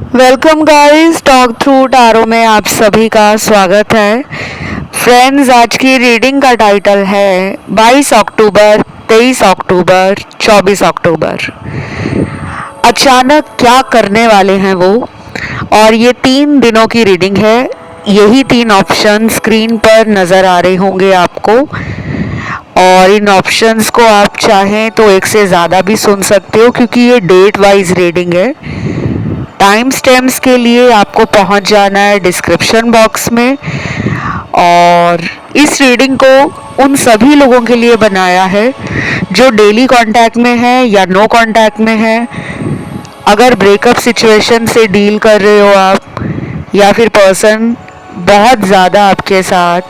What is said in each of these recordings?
Welcome guys, talk through tarot में आप सभी का स्वागत है। फ्रेंड्स, आज की रीडिंग का टाइटल है 22 अक्टूबर, 23 अक्टूबर, 24 अक्टूबर। अचानक क्या करने वाले हैं वो। और ये 3 दिनों की रीडिंग है। यही 3 ऑप्शन स्क्रीन पर नज़र आ रहे होंगे आपको, और इन ऑप्शंस को आप चाहें तो एक से ज़्यादा भी सुन सकते हो, क्योंकि ये डेट वाइज रीडिंग है। टाइम स्टैम्प्स के लिए आपको पहुंच जाना है डिस्क्रिप्शन बॉक्स में। और इस रीडिंग को उन सभी लोगों के लिए बनाया है जो डेली कांटेक्ट में है या नो कांटेक्ट में है। अगर ब्रेकअप सिचुएशन से डील कर रहे हो आप, या फिर पर्सन बहुत ज़्यादा आपके साथ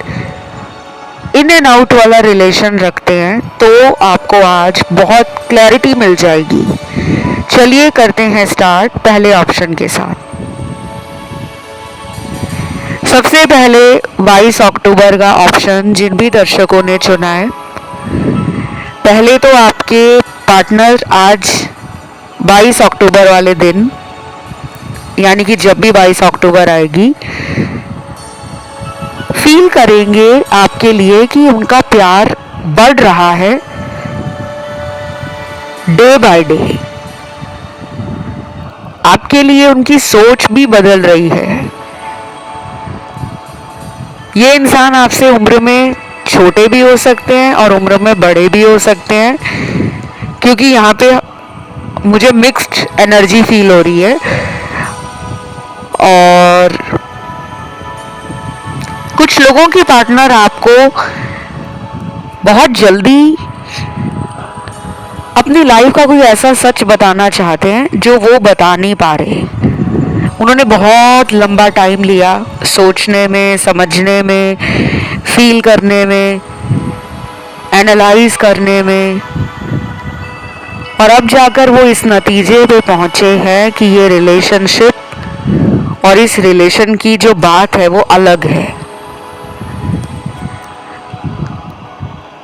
इन एंड आउट वाला रिलेशन रखते हैं, तो आपको आज बहुत क्लैरिटी मिल जाएगी। चलिए करते हैं स्टार्ट पहले ऑप्शन के साथ। सबसे पहले 22 अक्टूबर का ऑप्शन जिन भी दर्शकों ने चुना है, पहले तो आपके पार्टनर आज 22 अक्टूबर वाले दिन, यानी कि जब भी 22 अक्टूबर आएगी, फील करेंगे आपके लिए कि उनका प्यार बढ़ रहा है डे बाय डे। आपके लिए उनकी सोच भी बदल रही है। ये इंसान आपसे उम्र में छोटे भी हो सकते हैं और उम्र में बड़े भी हो सकते हैं, क्योंकि यहाँ पे मुझे मिक्स्ड एनर्जी फील हो रही है। और कुछ लोगों के पार्टनर आपको बहुत जल्दी अपनी लाइफ का कोई ऐसा सच बताना चाहते हैं जो वो बता नहीं पा रहे। उन्होंने बहुत लंबा टाइम लिया सोचने में, समझने में, फील करने में, एनालाइज करने में, और अब जाकर वो इस नतीजे पे पहुंचे हैं कि ये रिलेशनशिप और इस रिलेशन की जो बात है वो अलग है।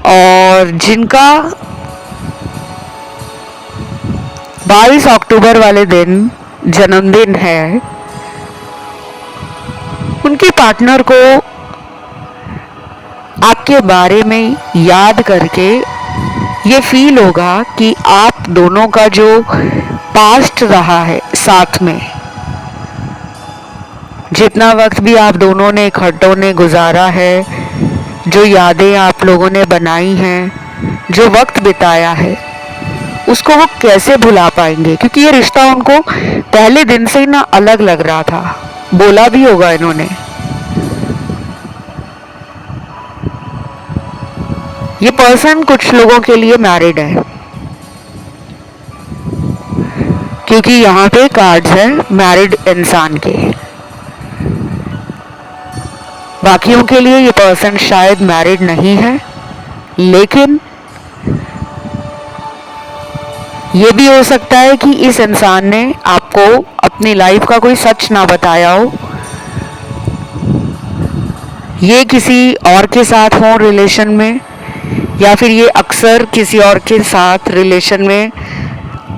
और जिनका 22 अक्टूबर वाले दिन जन्मदिन है, उनके पार्टनर को आपके बारे में याद करके ये फील होगा कि आप दोनों का जो पास्ट रहा है साथ में, जितना वक्त भी आप दोनों ने इकट्ठों ने गुजारा है, जो यादें आप लोगों ने बनाई हैं, जो वक्त बिताया है, उसको वो कैसे भुला पाएंगे। क्योंकि ये रिश्ता उनको पहले दिन से ही ना अलग लग रहा था। बोला भी होगा इन्होंने। ये पर्सन कुछ लोगों के लिए मैरिड है, क्योंकि यहाँ पे कार्ड्स हैं मैरिड इंसान के। बाकियों के लिए ये पर्सन शायद मैरिड नहीं है, लेकिन ये भी हो सकता है कि इस इंसान ने आपको अपनी लाइफ का कोई सच ना बताया हो। ये किसी और के साथ हो रिलेशन में, या फिर ये अक्सर किसी और के साथ रिलेशन में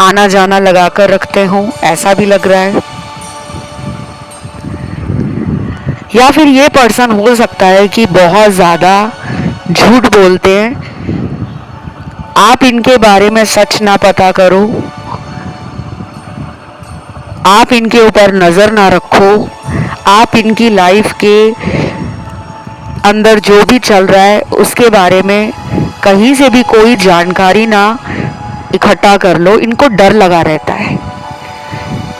आना जाना लगाकर रखते हों, ऐसा भी लग रहा है। या फिर ये पर्सन हो सकता है कि बहुत ज़्यादा झूठ बोलते हैं। आप इनके बारे में सच ना पता करो, आप इनके ऊपर नज़र ना रखो, आप इनकी लाइफ के अंदर जो भी चल रहा है उसके बारे में कहीं से भी कोई जानकारी ना इकट्ठा कर लो। इनको डर लगा रहता है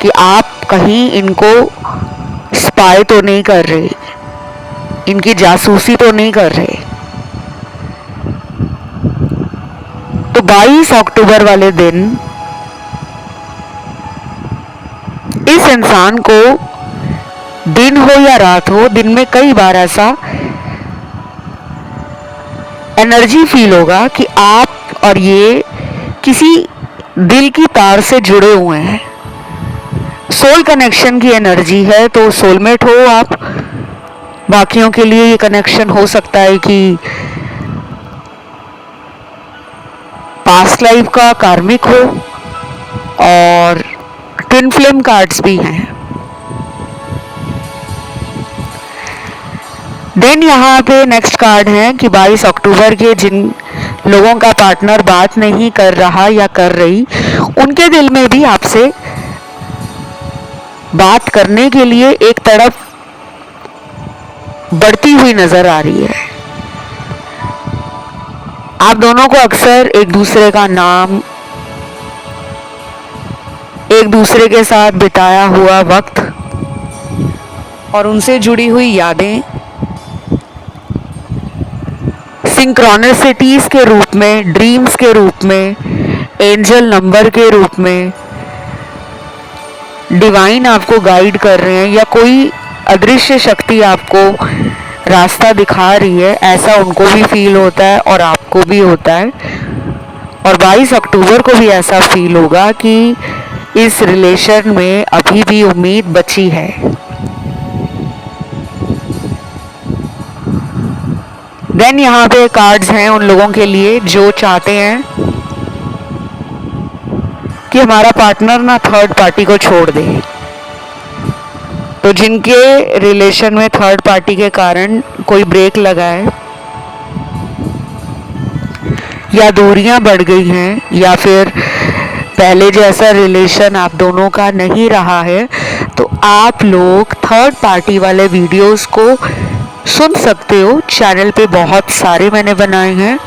कि आप कहीं इनको स्पाई तो नहीं कर रहे, इनकी जासूसी तो नहीं कर रहे। तो 22 अक्टूबर वाले दिन इस इंसान को, दिन हो या रात हो, दिन में कई बार ऐसा एनर्जी फील होगा कि आप और ये किसी दिल की तार से जुड़े हुए हैं। सोल कनेक्शन की एनर्जी है, तो सोलमेट हो आप। बाकियों के लिए ये कनेक्शन हो सकता है कि पास्ट लाइफ का कार्मिक हो, और ट्विन फ्लेम कार्ड्स भी हैं। देन यहाँ पे नेक्स्ट कार्ड है कि 22 अक्टूबर के जिन लोगों का पार्टनर बात नहीं कर रहा या कर रही, उनके दिल में भी आपसे बात करने के लिए एक तड़प बढ़ती हुई नजर आ रही है। आप दोनों को अक्सर एक दूसरे का नाम, एक दूसरे के साथ बिताया हुआ वक्त और उनसे जुड़ी हुई यादें सिंक्रोनिसिटीज के रूप में, ड्रीम्स के रूप में, एंजल नंबर के रूप में डिवाइन आपको गाइड कर रहे हैं या कोई अदृश्य शक्ति आपको रास्ता दिखा रही है, ऐसा उनको भी फील होता है और आपको भी होता है। और 22 अक्टूबर को भी ऐसा फील होगा कि इस रिलेशन में अभी भी उम्मीद बची है। देन यहाँ पे कार्ड्स हैं उन लोगों के लिए जो चाहते हैं कि हमारा पार्टनर ना थर्ड पार्टी को छोड़ दे। तो जिनके रिलेशन में थर्ड पार्टी के कारण कोई ब्रेक लगा है या दूरियां बढ़ गई हैं या फिर पहले जैसा रिलेशन आप दोनों का नहीं रहा है, तो आप लोग थर्ड पार्टी वाले वीडियोस को सुन सकते हो। चैनल पे बहुत सारे मैंने बनाए हैं।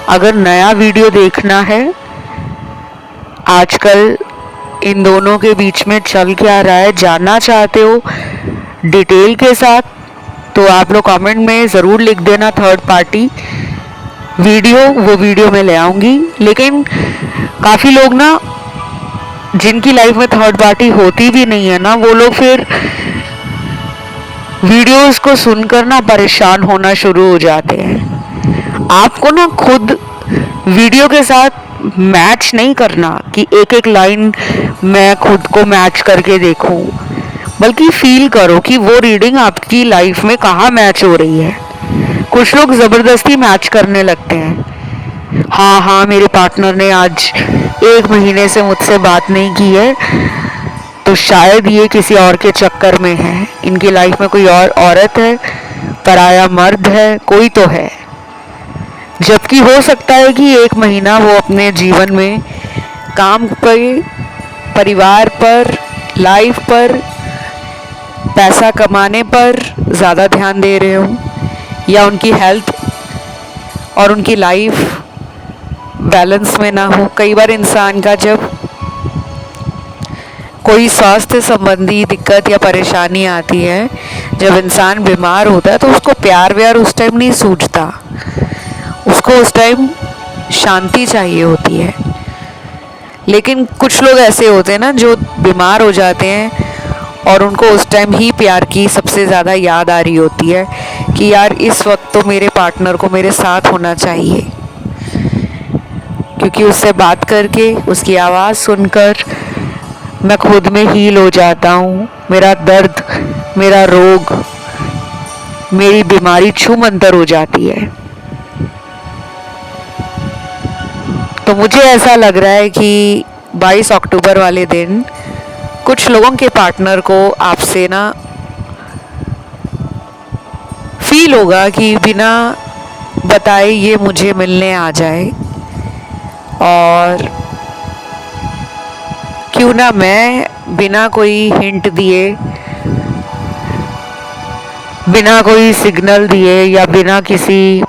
अगर नया वीडियो देखना है आजकल इन दोनों के बीच में चल क्या रहा है, जानना चाहते हो डिटेल के साथ, तो आप लोग कमेंट में ज़रूर लिख देना थर्ड पार्टी वीडियो, वो वीडियो मैं ले आऊँगी। लेकिन काफ़ी लोग ना जिनकी लाइफ में थर्ड पार्टी होती भी नहीं है ना, वो लोग फिर वीडियोस को सुनकर ना परेशान होना शुरू हो जाते हैं। आपको ना खुद वीडियो के साथ मैच नहीं करना कि एक एक लाइन मैं खुद को मैच करके देखूं, बल्कि फील करो कि वो रीडिंग आपकी लाइफ में कहाँ मैच हो रही है। कुछ लोग ज़बरदस्ती मैच करने लगते हैं। हाँ, मेरे पार्टनर ने आज 1 महीने से मुझसे बात नहीं की है, तो शायद ये किसी और के चक्कर में है, इनकी लाइफ में कोई और औरत है, पराया मर्द है, कोई तो है। जबकि हो सकता है कि 1 महीना वो अपने जीवन में काम पर, परिवार पर, लाइफ पर, पैसा कमाने पर ज़्यादा ध्यान दे रहे हो या उनकी हेल्थ और उनकी लाइफ बैलेंस में ना हो। कई बार इंसान का जब कोई स्वास्थ्य संबंधी दिक्कत या परेशानी आती है, जब इंसान बीमार होता है, तो उसको प्यार व्यार उस टाइम नहीं सूझता, उसको उस टाइम शांति चाहिए होती है। लेकिन कुछ लोग ऐसे होते हैं ना जो बीमार हो जाते हैं और उनको उस टाइम ही प्यार की सबसे ज़्यादा याद आ रही होती है कि यार इस वक्त तो मेरे पार्टनर को मेरे साथ होना चाहिए, क्योंकि उससे बात करके, उसकी आवाज़ सुनकर मैं खुद में हील हो जाता हूँ। मेरा दर्द, मेरा रोग, मेरी बीमारी छूमंतर हो जाती है। तो मुझे ऐसा लग रहा है कि 22 अक्टूबर वाले दिन कुछ लोगों के पार्टनर को आपसे ना फील होगा कि बिना बताए ये मुझे मिलने आ जाए और क्यों ना मैं बिना कोई हिंट दिए, बिना कोई सिग्नल दिए या बिना किसी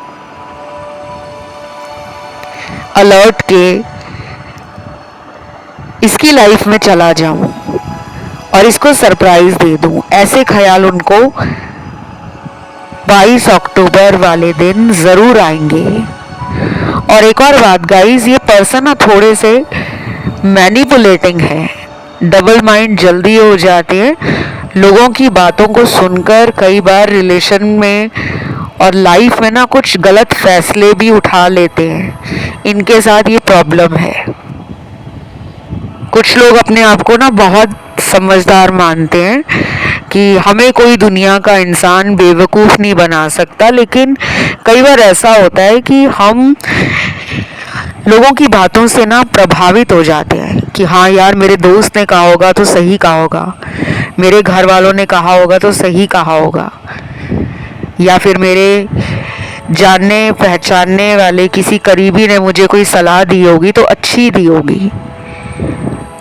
अलर्ट के इसकी लाइफ में चला जाऊं और इसको सरप्राइज दे दूं। ऐसे ख्याल उनको 22 अक्टूबर वाले दिन ज़रूर आएंगे। और एक और बात गाइस, ये पर्सन ना थोड़े से मैनिपुलेटिंग है, डबल माइंड जल्दी हो जाते हैं। लोगों की बातों को सुनकर कई बार रिलेशन में और लाइफ में ना कुछ गलत फैसले भी उठा लेते हैं। इनके साथ ये प्रॉब्लम है। कुछ लोग अपने आप को ना बहुत समझदार मानते हैं कि हमें कोई दुनिया का इंसान बेवकूफ़ नहीं बना सकता, लेकिन कई बार ऐसा होता है कि हम लोगों की बातों से ना प्रभावित हो जाते हैं कि हाँ यार, मेरे दोस्त ने कहा होगा तो सही कहा होगा, मेरे घर वालों ने कहा होगा तो सही कहा होगा। या फिर मेरे जानने पहचानने वाले किसी करीबी ने मुझे कोई सलाह दी होगी तो अच्छी दी होगी।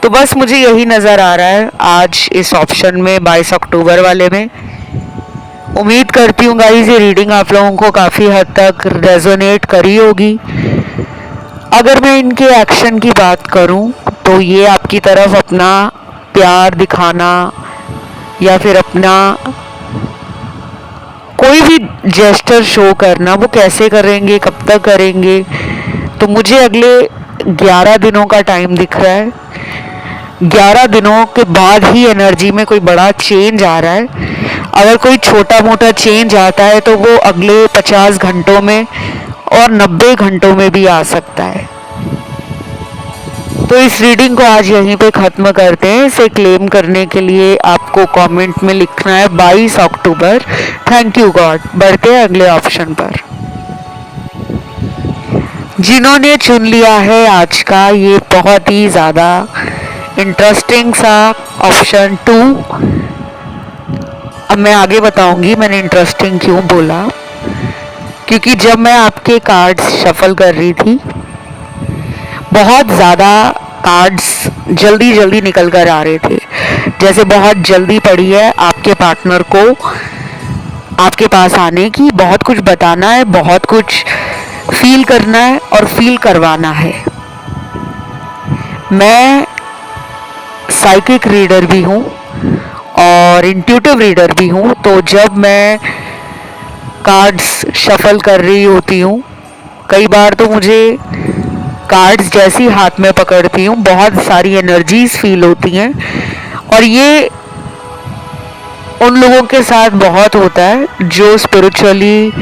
तो बस मुझे यही नज़र आ रहा है आज इस ऑप्शन में 22 अक्टूबर वाले में। उम्मीद करती हूँ गाइस ये रीडिंग आप लोगों को काफ़ी हद तक रेजोनेट करी होगी। अगर मैं इनके एक्शन की बात करूँ तो ये आपकी तरफ अपना प्यार दिखाना या फिर अपना कोई भी जेस्चर शो करना वो कैसे करेंगे, कब तक करेंगे, तो मुझे अगले 11 दिनों का टाइम दिख रहा है। 11 दिनों के बाद ही एनर्जी में कोई बड़ा चेंज आ रहा है। अगर कोई छोटा मोटा चेंज आता है तो वो अगले 50 घंटों में और 90 घंटों में भी आ सकता है। तो इस रीडिंग को आज यहीं पे ख़त्म करते हैं। इसे क्लेम करने के लिए आपको कमेंट में लिखना है 22 अक्टूबर। Thank you God. बढ़ते हैं अगले ऑप्शन पर। जिन्होंने चुन लिया है आज का ये बहुत ही ज़्यादा इंटरेस्टिंग सा ऑप्शन 2। अब मैं आगे बताऊंगी मैंने इंटरेस्टिंग क्यों बोला, क्योंकि जब मैं आपके कार्ड्स शफल कर रही थी बहुत ज़्यादा कार्ड्स जल्दी जल्दी निकल कर आ रहे थे, जैसे बहुत जल्दी पड़ी है आपके पार्टनर को आपके पास आने की, बहुत कुछ बताना है, बहुत कुछ फील करना है और फील करवाना है। मैं साइकिक रीडर भी हूँ और इंट्यूटिव रीडर भी हूँ, तो जब मैं कार्ड्स शफल कर रही होती हूँ कई बार तो मुझे कार्ड्स जैसी हाथ में पकड़ती हूँ बहुत सारी एनर्जीज फील होती हैं। और ये उन लोगों के साथ बहुत होता है जो स्पिरिचुअली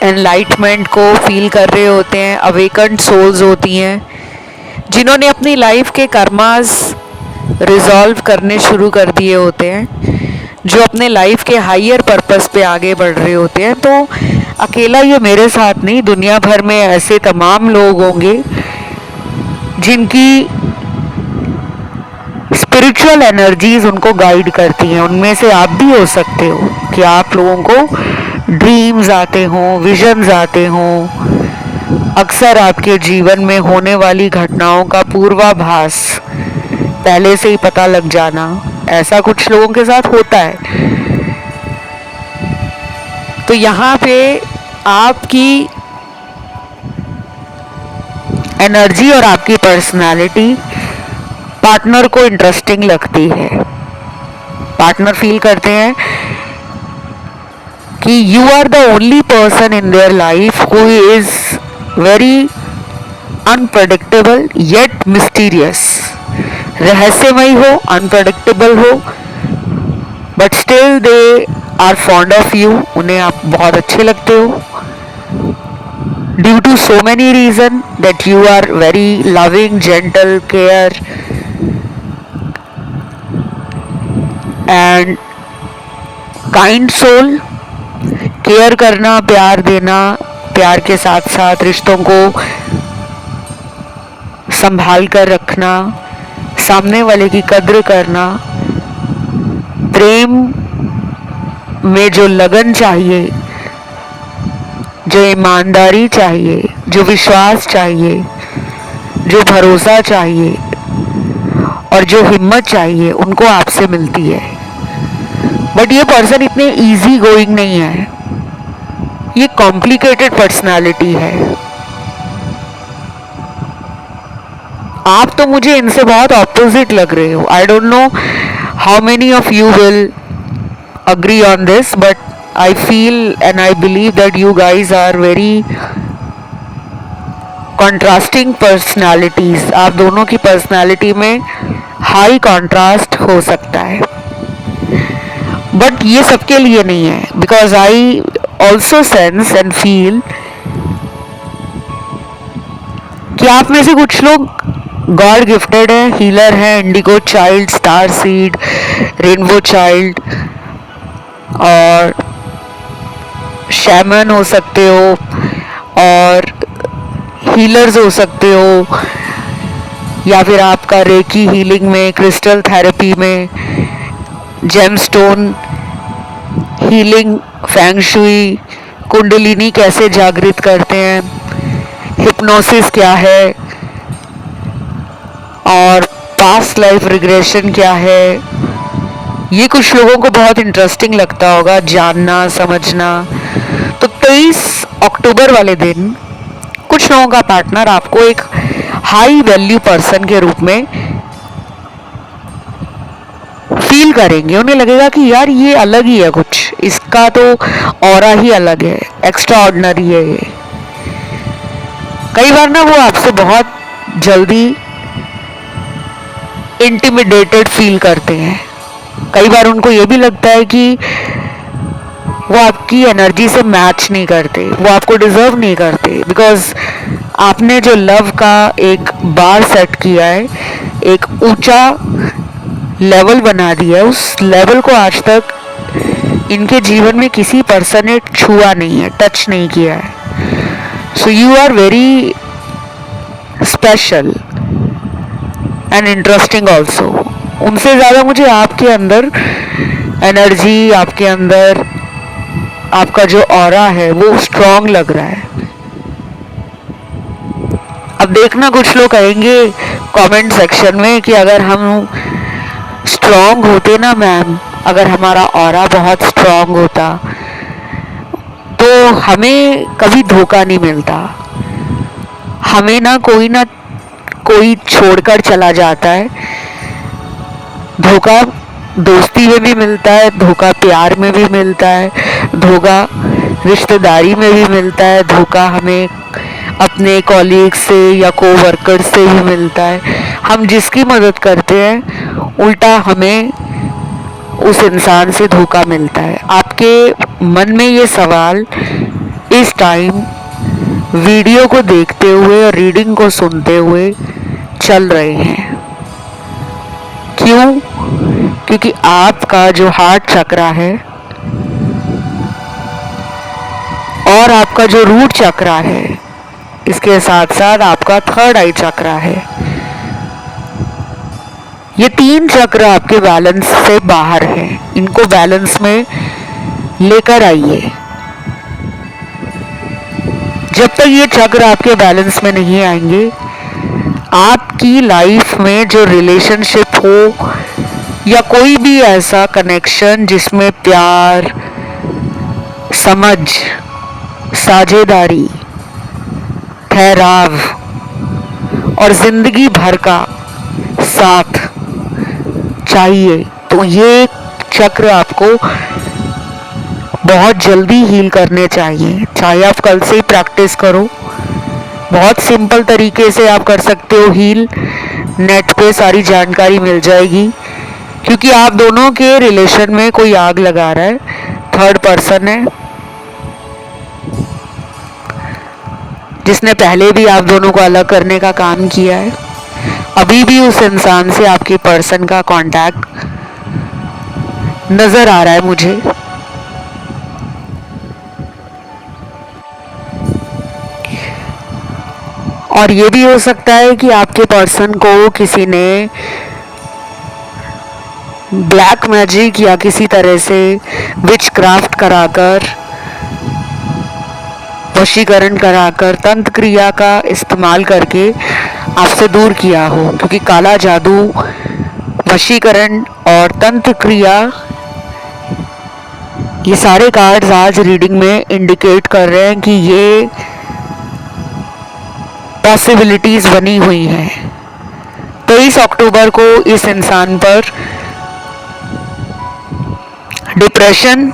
एनलाइटमेंट को फील कर रहे होते हैं, अवेकन्ड सोल्स होती हैं जिन्होंने अपनी लाइफ के कर्मास रिजॉल्व करने शुरू कर दिए होते हैं, जो अपने लाइफ के हायर पर्पस पे आगे बढ़ रहे होते हैं। तो अकेला ये मेरे साथ नहीं, दुनिया भर में ऐसे तमाम लोग होंगे जिनकी स्पिरिचुअल एनर्जीज उनको गाइड करती हैं। उनमें से आप भी हो सकते हो कि आप लोगों को ड्रीम्स आते हों, विजन्स आते हों, अक्सर आपके जीवन में होने वाली घटनाओं का पूर्वाभास पहले से ही पता लग जाना, ऐसा कुछ लोगों के साथ होता है। तो यहाँ पे आपकी एनर्जी और आपकी पर्सनालिटी पार्टनर को इंटरेस्टिंग लगती है। पार्टनर फील करते हैं कि you are the only person in their life who is very unpredictable yet mysterious. रहस्यमयी हो, अनप्रेडिक्टेबल हो, but still they are fond of you. उन्हें आप बहुत अच्छे लगते हो due to so many reason that you are very loving, gentle, care and kind soul. Care करना, प्यार देना, प्यार के साथ साथ रिश्तों को संभाल कर रखना, सामने वाले की कद्र करना, प्रेम में जो लगन चाहिए, जो ईमानदारी चाहिए, जो विश्वास चाहिए, जो भरोसा चाहिए और जो हिम्मत चाहिए उनको आपसे मिलती है। बट ये पर्सन इतने इजी गोइंग नहीं है, ये कॉम्प्लिकेटेड पर्सनालिटी है। आप तो मुझे इनसे बहुत ऑपोजिट लग रहे हो। I don't know how many of you will agree on this, but I feel and I believe that you guys are very contrasting personalities. आप दोनों की पर्सनालिटी में हाई कॉन्ट्रास्ट हो सकता है, बट ये सबके लिए नहीं है, because I also sense and feel कि आप में से कुछ लोग गॉड गिफ्टेड है, हीलर है, Indigo child, star seed, rainbow child और शैमन हो सकते हो और हीलर्स हो सकते हो, या फिर आपका रेकी हीलिंग में, क्रिस्टल थेरेपी में, gemstone healing, feng shui, kundalini कैसे जागृत करते हैं, हिप्नोसिस क्या है और पास्ट लाइफ रिग्रेशन क्या है। ये कुछ लोगों को बहुत इंटरेस्टिंग लगता होगा जानना, समझना। तो 23 अक्टूबर वाले दिन कुछ लोगों का पार्टनर आपको एक हाई वैल्यू पर्सन के रूप में फील करेंगे। उन्हें लगेगा कि यार ये अलग ही है, कुछ इसका तो ऑरा ही अलग है, एक्स्ट्रा ऑर्डिनरी है ये। कई बार ना वो आपसे बहुत जल्दी इंटिमिडेटेड फील करते हैं। कई बार उनको ये भी लगता है कि वो आपकी एनर्जी से मैच नहीं करते, वो आपको डिजर्व नहीं करते, बिकॉज आपने जो लव का एक बार सेट किया है, एक ऊंचा लेवल बना दिया है, उस लेवल को आज तक इनके जीवन में किसी पर्सन ने छुआ नहीं है, टच नहीं किया है। So you are very special and interesting also. उनसे ज़्यादा मुझे आपके अंदर एनर्जी, आपके अंदर आपका जो ऑरा है वो स्ट्रांग लग रहा है। अब देखना, कुछ लोग कहेंगे कमेंट सेक्शन में कि अगर हम स्ट्रांग होते ना मैम, अगर हमारा ऑरा बहुत स्ट्रांग होता तो हमें कभी धोखा नहीं मिलता, हमें ना कोई छोड़कर चला जाता है। धोखा दोस्ती में भी मिलता है, धोखा प्यार में भी मिलता है, धोखा रिश्तेदारी में भी मिलता है, धोखा हमें अपने कॉलीग से या कोवर्कर से भी मिलता है। हम जिसकी मदद करते हैं उल्टा हमें उस इंसान से धोखा मिलता है। आपके मन में ये सवाल इस टाइम वीडियो को देखते हुए और रीडिंग को सुनते हुए चल रहे हैं। क्यों? क्योंकि आपका जो हार्ट चक्रा है और आपका जो रूट चक्रा है, इसके साथ साथ आपका थर्ड आई चक्रा है, ये तीन चक्र आपके बैलेंस से बाहर है। इनको बैलेंस में लेकर आइए। जब तक ये चक्र आपके बैलेंस में नहीं आएंगे, आपकी लाइफ में जो रिलेशनशिप हो या कोई भी ऐसा कनेक्शन जिसमें प्यार, समझ, साझेदारी, ठहराव और जिंदगी भर का साथ चाहिए, तो ये चक्र आपको बहुत जल्दी हील करने चाहिए। चाहे आप कल से ही प्रैक्टिस करो, बहुत सिंपल तरीके से आप कर सकते हो हील। नेट पे सारी जानकारी मिल जाएगी। क्योंकि आप दोनों के रिलेशन में कोई आग लगा रहा है, थर्ड पर्सन है जिसने पहले भी आप दोनों को अलग करने का काम किया है। अभी भी उस इंसान से आपके पर्सन का कांटेक्ट नजर आ रहा है मुझे। और ये भी हो सकता है कि आपके पर्सन को किसी ने ब्लैक मैजिक या किसी तरह से विच क्राफ्ट कराकर, वशीकरण कराकर, तंत्र क्रिया का इस्तेमाल करके आपसे दूर किया हो। क्योंकि काला जादू, वशीकरण और तंत्र क्रिया, ये सारे कार्ड्स आज रीडिंग में इंडिकेट कर रहे हैं कि ये पॉसिबिलिटीज बनी हुई हैं। 23 अक्टूबर को इस इंसान पर डिप्रेशन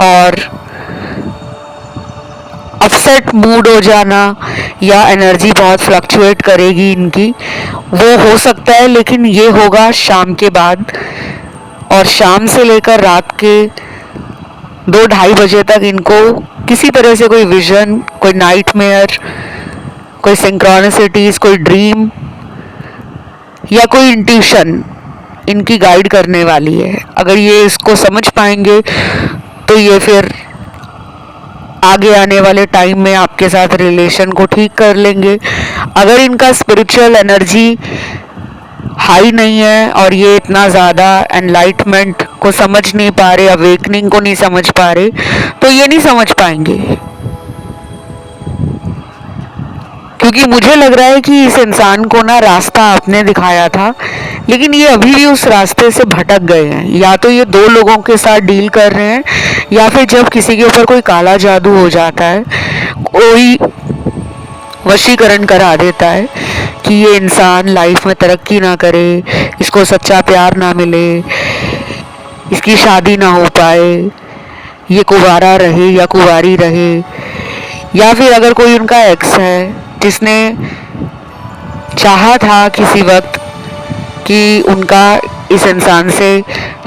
और अपसेट मूड हो जाना या एनर्जी बहुत फ्लक्चुएट करेगी इनकी, वो हो सकता है। लेकिन ये होगा शाम के बाद, और शाम से लेकर रात के 2-2:30 बजे तक इनको किसी तरह से कोई विजन, कोई नाइटमेयर, कोई सिंक्रोनिसिटीज, कोई ड्रीम या कोई इंट्यूशन इनकी गाइड करने वाली है। अगर ये इसको समझ पाएंगे तो ये फिर आगे आने वाले टाइम में आपके साथ रिलेशन को ठीक कर लेंगे। अगर इनका स्पिरिचुअल एनर्जी हाई नहीं है और ये इतना ज़्यादा एनलाइटमेंट को समझ नहीं पा रहे, अवेकनिंग को नहीं समझ पा रहे, तो ये नहीं समझ पाएंगे। क्योंकि मुझे लग रहा है कि इस इंसान को ना रास्ता आपने दिखाया था, लेकिन ये अभी भी उस रास्ते से भटक गए हैं। या तो ये दो लोगों के साथ डील कर रहे हैं, या फिर जब किसी के ऊपर कोई काला जादू हो जाता है, कोई वशीकरण करा देता है कि ये इंसान लाइफ में तरक्की ना करे, इसको सच्चा प्यार ना मिले, इसकी शादी ना हो पाए, ये कुंवारा रहे या कुंवारी रहे, या फिर अगर कोई उनका एक्स है जिसने चाहा था किसी वक्त कि उनका इस इंसान से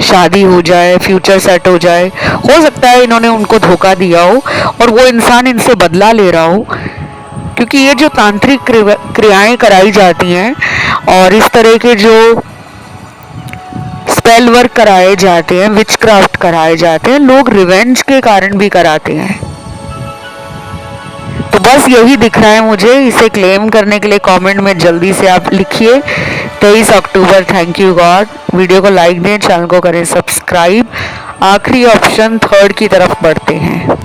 शादी हो जाए, फ्यूचर सेट हो जाए, हो सकता है इन्होंने उनको धोखा दिया हो और वो इंसान इनसे बदला ले रहा हो। क्योंकि ये जो तांत्रिक क्रियाएं कराई जाती हैं और इस तरह के जो स्पेल वर्क कराए जाते हैं, विचक्राफ्ट कराए जाते हैं, लोग रिवेंज के कारण भी कराते हैं। तो बस यही दिख रहा है मुझे। इसे क्लेम करने के लिए कमेंट में जल्दी से आप लिखिए 23 अक्टूबर। Thank you God. वीडियो को लाइक दें, चैनल को करें सब्सक्राइब। आखिरी ऑप्शन थर्ड की तरफ बढ़ते हैं।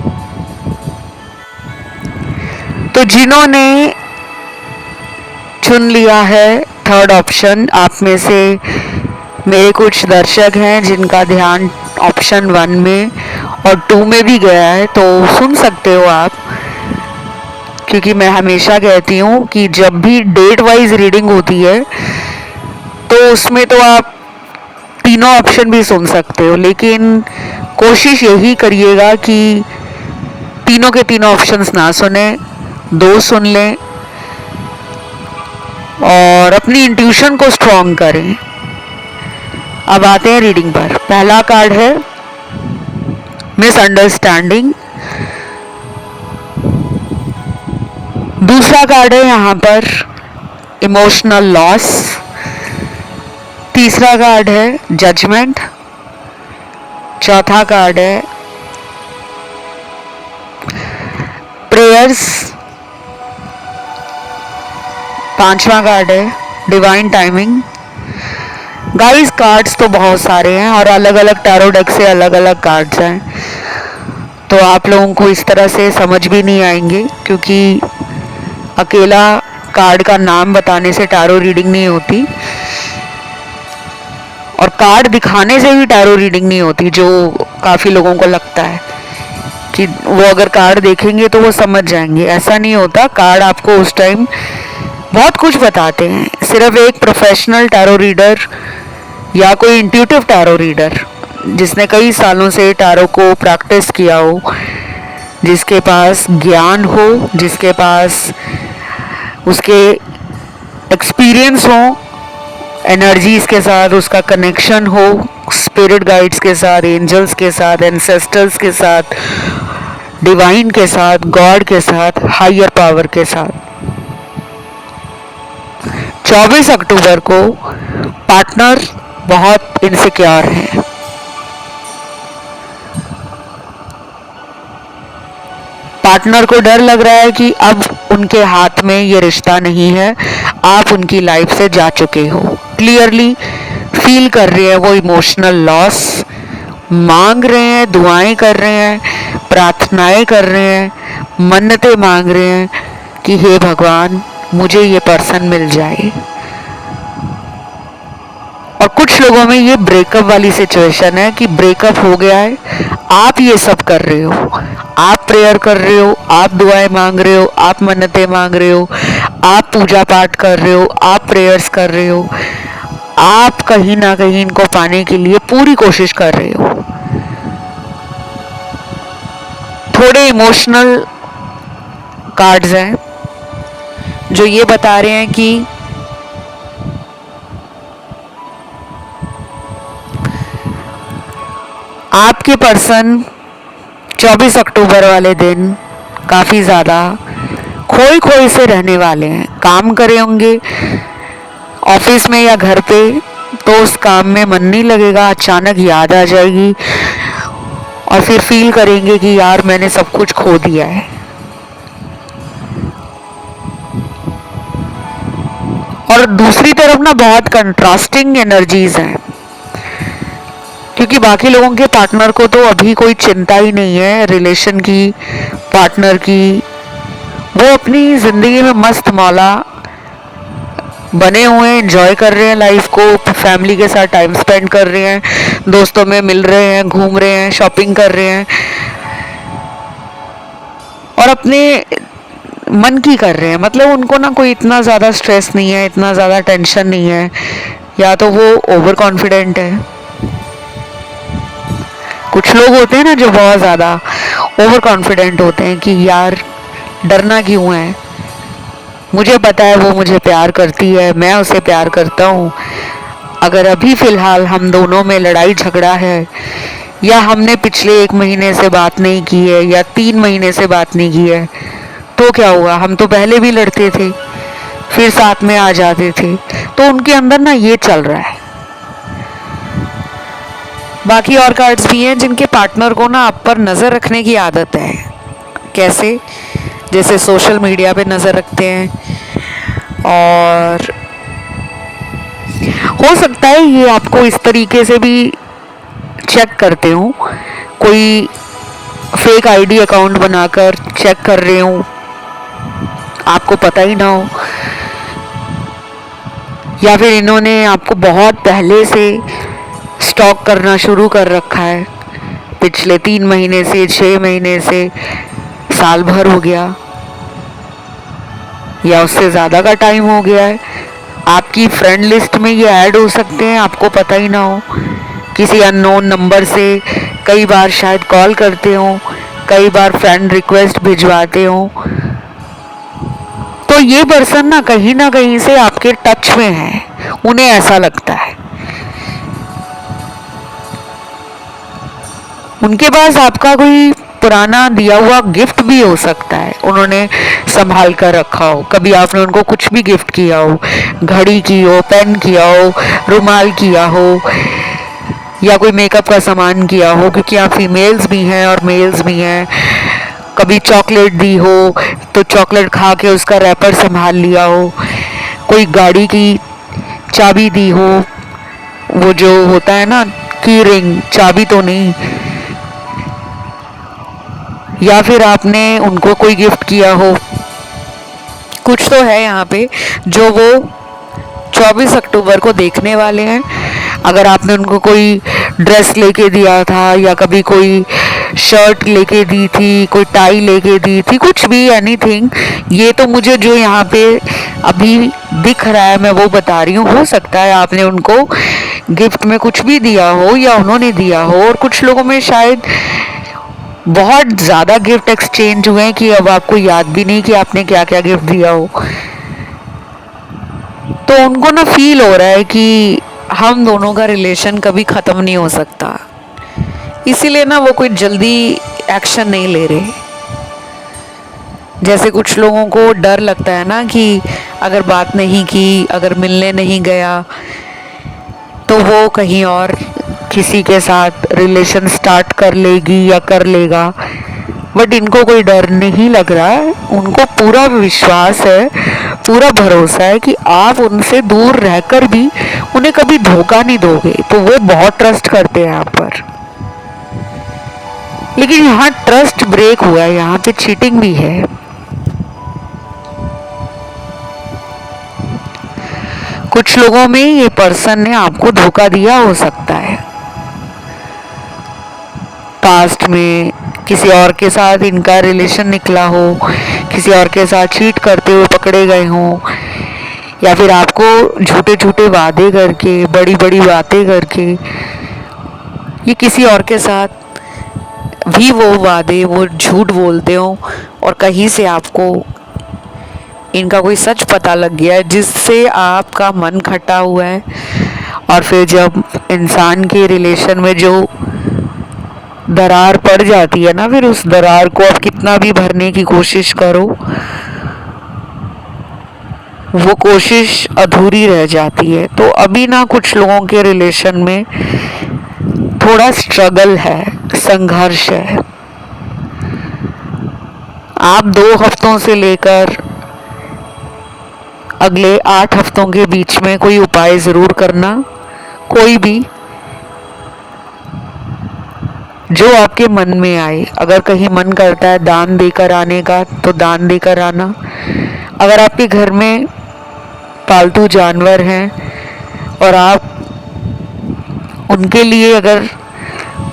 तो जिन्होंने चुन लिया है थर्ड ऑप्शन, आप में से मेरे कुछ दर्शक हैं जिनका ध्यान ऑप्शन 1 में और 2 में भी गया है, तो सुन सकते हो आप। क्योंकि मैं हमेशा कहती हूँ कि जब भी डेट वाइज रीडिंग होती है तो उसमें तो आप तीनों ऑप्शन भी सुन सकते हो, लेकिन कोशिश यही करिएगा कि तीनों के तीनों ऑप्शंस ना सुने, 2 सुन लें और अपनी इंट्यूशन को स्ट्रॉन्ग करें। अब आते हैं रीडिंग पर। पहला कार्ड है मिसअंडरस्टैंडिंग। दूसरा कार्ड है यहाँ पर इमोशनल लॉस। तीसरा कार्ड है जजमेंट। चौथा कार्ड है प्रेयर्स। पांचवा कार्ड है डिवाइन टाइमिंग। गाइस, कार्ड्स तो बहुत सारे हैं और अलग अलग टैरो डेक से अलग अलग कार्ड्स हैं, तो आप लोगों को इस तरह से समझ भी नहीं आएंगे, क्योंकि अकेला कार्ड का नाम बताने से टैरो रीडिंग नहीं होती और कार्ड दिखाने से भी टैरो रीडिंग नहीं होती। जो काफ़ी लोगों को लगता है कि वो अगर कार्ड देखेंगे तो वो समझ जाएंगे, ऐसा नहीं होता। कार्ड आपको उस टाइम बहुत कुछ बताते हैं। सिर्फ एक प्रोफेशनल टैरो रीडर या कोई इंट्यूटिव टैरो रीडर जिसने कई सालों से टैरो को प्रैक्टिस किया हो, जिसके पास ज्ञान हो, जिसके पास उसके एक्सपीरियंस हो, एनर्जीज के साथ उसका कनेक्शन हो, स्पिरिट गाइड्स के साथ, एंजल्स के साथ, एंसेस्टर्स के साथ, डिवाइन के साथ, गॉड के साथ, हायर पावर के साथ। 24 अक्टूबर को पार्टनर बहुत इनसिक्योर है। पार्टनर को डर लग रहा है कि अब उनके हाथ में ये रिश्ता नहीं है, आप उनकी लाइफ से जा चुके हो। क्लियरली फील कर रहे हैं वो इमोशनल लॉस, मांग रहे हैं, दुआएं कर रहे हैं, प्रार्थनाएं कर रहे हैं, मन्नतें मांग रहे हैं कि हे भगवान मुझे ये पर्सन मिल जाए। और कुछ लोगों में ये ब्रेकअप वाली सिचुएशन है कि ब्रेकअप हो गया है, आप ये सब कर रहे हो, आप प्रेयर कर रहे हो, आप दुआएं मांग रहे हो, आप मन्नतें मांग रहे हो, आप पूजा पाठ कर रहे हो, आप प्रेयर्स कर रहे हो, आप कहीं ना कहीं इनको पाने के लिए पूरी कोशिश कर रहे हो। थोड़े इमोशनल कार्ड्स हैं जो ये बता रहे हैं कि आपके पर्सन 24 अक्टूबर वाले दिन काफ़ी ज़्यादा खोई खोई से रहने वाले हैं। काम करे होंगे ऑफिस में या घर पे, तो उस काम में मन नहीं लगेगा, अचानक याद आ जाएगी और फिर फील करेंगे कि यार मैंने सब कुछ खो दिया है। और दूसरी तरफ ना बहुत कंट्रास्टिंग एनर्जीज हैं, क्योंकि बाकी लोगों के पार्टनर को तो अभी कोई चिंता ही नहीं है रिलेशन की, पार्टनर की। वो अपनी जिंदगी में मस्त मौला बने हुए हैं, एंजॉय कर रहे हैं लाइफ को, फैमिली के साथ टाइम स्पेंड कर रहे हैं, दोस्तों में मिल रहे हैं, घूम रहे हैं, शॉपिंग कर रहे हैं और अपने मन की कर रहे हैं। मतलब उनको ना कोई इतना ज़्यादा स्ट्रेस नहीं है, इतना ज़्यादा टेंशन नहीं है, या तो वो ओवर कॉन्फिडेंट है। कुछ लोग होते हैं ना जो बहुत ज़्यादा ओवर कॉन्फिडेंट होते हैं कि यार डरना क्यों है, मुझे पता है वो मुझे प्यार करती है, मैं उसे प्यार करता हूँ। अगर अभी फ़िलहाल हम दोनों में लड़ाई झगड़ा है, या हमने पिछले 1 महीने से बात नहीं की है, या 3 महीने से बात नहीं की है, तो क्या हुआ, हम तो पहले भी लड़ते थे, फिर साथ में आ जाते थे। तो उनके अंदर ना ये चल रहा है। बाकी और कार्ड्स भी हैं जिनके पार्टनर को ना आप पर नज़र रखने की आदत है। कैसे? जैसे सोशल मीडिया पे नज़र रखते हैं, और हो सकता है ये आपको इस तरीके से भी चेक करते हो, कोई फेक आईडी अकाउंट बनाकर चेक कर रहे हो, आपको पता ही ना हो, या फिर इन्होंने आपको बहुत पहले से स्टॉक करना शुरू कर रखा है, पिछले 3 महीने से, 6 महीने से, साल भर हो गया, या उससे ज़्यादा का टाइम हो गया है। आपकी फ्रेंड लिस्ट में ये ऐड हो सकते हैं, आपको पता ही ना हो। किसी अननोन नंबर से कई बार शायद कॉल करते हो, कई बार फ्रेंड रिक्वेस्ट भिजवाते हो। तो ये पर्सन ना कहीं से आपके टच में है, उन्हें ऐसा लगता है। उनके पास आपका कोई पुराना दिया हुआ गिफ्ट भी हो सकता है, उन्होंने संभाल कर रखा हो। कभी आपने उनको कुछ भी गिफ्ट किया हो, घड़ी की हो, पेन किया हो, रुमाल किया हो, या कोई मेकअप का सामान किया हो, क्योंकि आप फीमेल्स भी हैं और मेल्स भी हैं। कभी चॉकलेट दी हो तो चॉकलेट खा के उसका रैपर संभाल लिया हो, कोई गाड़ी की चाबी दी हो, वो जो होता है ना की रिंग, चाबी तो नहीं, या फिर आपने उनको कोई गिफ्ट किया हो। कुछ तो है यहाँ पे जो वो 24 अक्टूबर को देखने वाले हैं। अगर आपने उनको कोई ड्रेस लेके दिया था, या कभी कोई शर्ट लेके दी थी, कोई टाई लेके दी थी, कुछ भी, एनीथिंग, ये तो मुझे जो यहाँ पे अभी दिख रहा है मैं वो बता रही हूँ। हो सकता है आपने उनको गिफ्ट में कुछ भी दिया हो या उन्होंने दिया हो, और कुछ लोगों में शायद बहुत ज़्यादा गिफ्ट एक्सचेंज हुए हैं कि अब आपको याद भी नहीं कि आपने क्या क्या गिफ्ट दिया हो। तो उनको ना फील हो रहा है कि हम दोनों का रिलेशन कभी ख़त्म नहीं हो सकता, इसीलिए ना वो कोई जल्दी एक्शन नहीं ले रहे। जैसे कुछ लोगों को डर लगता है ना कि अगर बात नहीं की, अगर मिलने नहीं गया, तो वो कहीं और किसी के साथ रिलेशन स्टार्ट कर लेगी या कर लेगा। बट इनको कोई डर नहीं लग रहा है, उनको पूरा विश्वास है, पूरा भरोसा है कि आप उनसे दूर रहकर भी उन्हें कभी धोखा नहीं दोगे। तो वो बहुत ट्रस्ट करते हैं आप पर। लेकिन यहाँ ट्रस्ट ब्रेक हुआ है, यहाँ पे चीटिंग भी है। कुछ लोगों में ये पर्सन ने आपको धोखा दिया हो सकता है, पास्ट में किसी और के साथ इनका रिलेशन निकला हो, किसी और के साथ चीट करते हुए पकड़े गए हों, या फिर आपको झूठे झूठे वादे करके, बड़ी बड़ी बातें करके, ये किसी और के साथ भी वो वादे, वो झूठ बोलते हो, और कहीं से आपको इनका कोई सच पता लग गया है जिससे आपका मन खटा हुआ है। और फिर जब इंसान के रिलेशन में जो दरार पड़ जाती है ना, फिर उस दरार को आप कितना भी भरने की कोशिश करो, वो कोशिश अधूरी रह जाती है। तो अभी ना कुछ लोगों के रिलेशन में थोड़ा स्ट्रगल है, संघर्ष है। आप 2 हफ्तों से लेकर अगले 8 हफ्ते हफ्तों के बीच में कोई उपाय ज़रूर करना, कोई भी जो आपके मन में आए। अगर कहीं मन करता है दान देकर आने का तो दान देकर आना। अगर आपके घर में पालतू जानवर हैं और आप उनके लिए अगर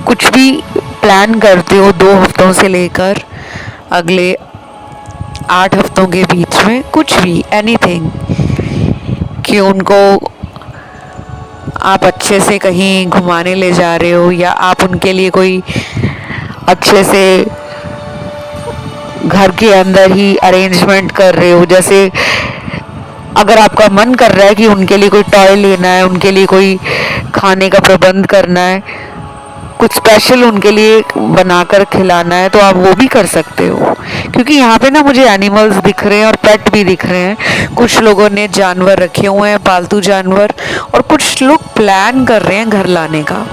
कुछ भी प्लान करते हो 2 हफ्तों से लेकर अगले 8 हफ्तों के बीच में, कुछ भी एनीथिंग, कि उनको आप अच्छे से कहीं घुमाने ले जा रहे हो या आप उनके लिए कोई अच्छे से घर के अंदर ही अरेंजमेंट कर रहे हो। जैसे अगर आपका मन कर रहा है कि उनके लिए कोई टॉय लेना है, उनके लिए कोई खाने का प्रबंध करना है, कुछ स्पेशल उनके लिए बनाकर खिलाना है, तो आप वो भी कर सकते हो। क्योंकि यहाँ पे ना मुझे एनिमल्स दिख रहे हैं और पेट भी दिख रहे हैं। कुछ लोगों ने जानवर रखे हुए हैं, पालतू जानवर, और कुछ लोग प्लान कर रहे हैं घर लाने का।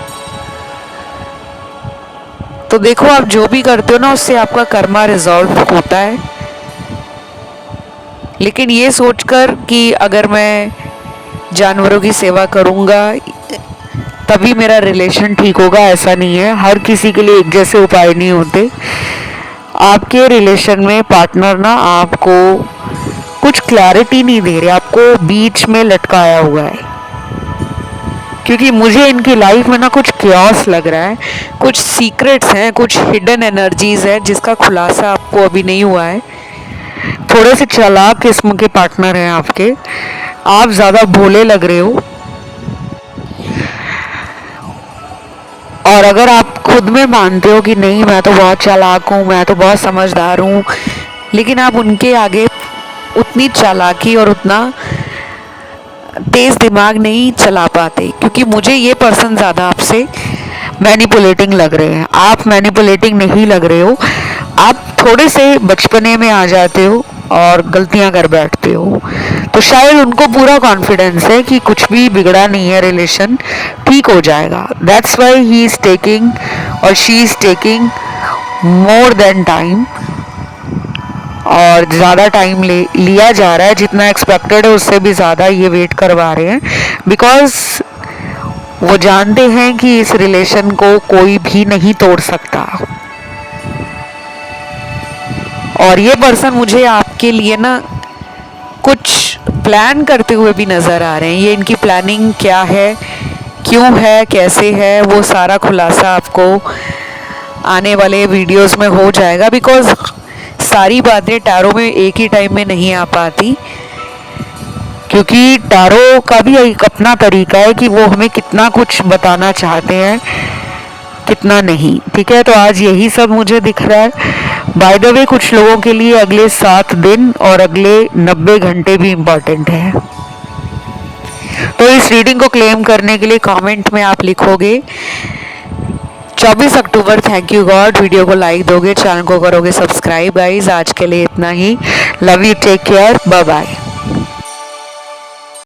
तो देखो, आप जो भी करते हो ना उससे आपका कर्मा रिजॉल्व होता है। लेकिन ये सोचकर कि अगर मैं जानवरों की सेवा करूँगा तभी मेरा रिलेशन ठीक होगा, ऐसा नहीं है। हर किसी के लिए एक जैसे उपाय नहीं होते। आपके रिलेशन में पार्टनर ना आपको कुछ क्लैरिटी नहीं दे रहे, आपको बीच में लटकाया हुआ है। क्योंकि मुझे इनकी लाइफ में ना कुछ क्योस लग रहा है, कुछ सीक्रेट्स हैं, कुछ हिडन एनर्जीज है जिसका खुलासा आपको अभी नहीं हुआ है। थोड़े से चालाक किस्म के पार्टनर हैं आपके, आप ज़्यादा भोले लग रहे हो। और अगर आप खुद में मानते हो कि नहीं मैं तो बहुत चालाक हूँ, मैं तो बहुत समझदार हूँ, लेकिन आप उनके आगे उतनी चालाकी और उतना तेज़ दिमाग नहीं चला पाते। क्योंकि मुझे ये पर्सन ज़्यादा आपसे मैनिपुलेटिंग लग रहे हैं। आप मैनिपुलेटिंग नहीं लग रहे हो, आप थोड़े से बचपने में आ जाते हो और गलतियां कर बैठते हो। तो शायद उनको पूरा कॉन्फिडेंस है कि कुछ भी बिगड़ा नहीं है, रिलेशन ठीक हो जाएगा। That's why he is taking और she is taking more than time, और ज़्यादा टाइम लिया जा रहा है। जितना एक्सपेक्टेड है उससे भी ज़्यादा ये वेट करवा रहे हैं, बिकॉज वो जानते हैं कि इस रिलेशन को कोई भी नहीं तोड़ सकता। और ये पर्सन मुझे आपके लिए ना कुछ प्लान करते हुए भी नज़र आ रहे हैं। ये इनकी प्लानिंग क्या है, क्यों है, कैसे है, वो सारा खुलासा आपको आने वाले वीडियोस में हो जाएगा। बिकॉज सारी बातें टैरो में एक ही टाइम में नहीं आ पाती, क्योंकि टैरो का भी एक अपना तरीका है कि वो हमें कितना कुछ बताना चाहते हैं, कितना नहीं। ठीक है, तो आज यही सब मुझे दिख रहा है। बाय द वे, कुछ लोगों के लिए अगले 7 दिन और अगले 90 घंटे भी इम्पॉर्टेंट है। तो इस रीडिंग को क्लेम करने के लिए कमेंट में आप लिखोगे 24 अक्टूबर, थैंक यू गॉड। वीडियो को लाइक दोगे, चैनल को करोगे सब्सक्राइब। गाइज आज के लिए इतना ही। Love you, take care, bye bye.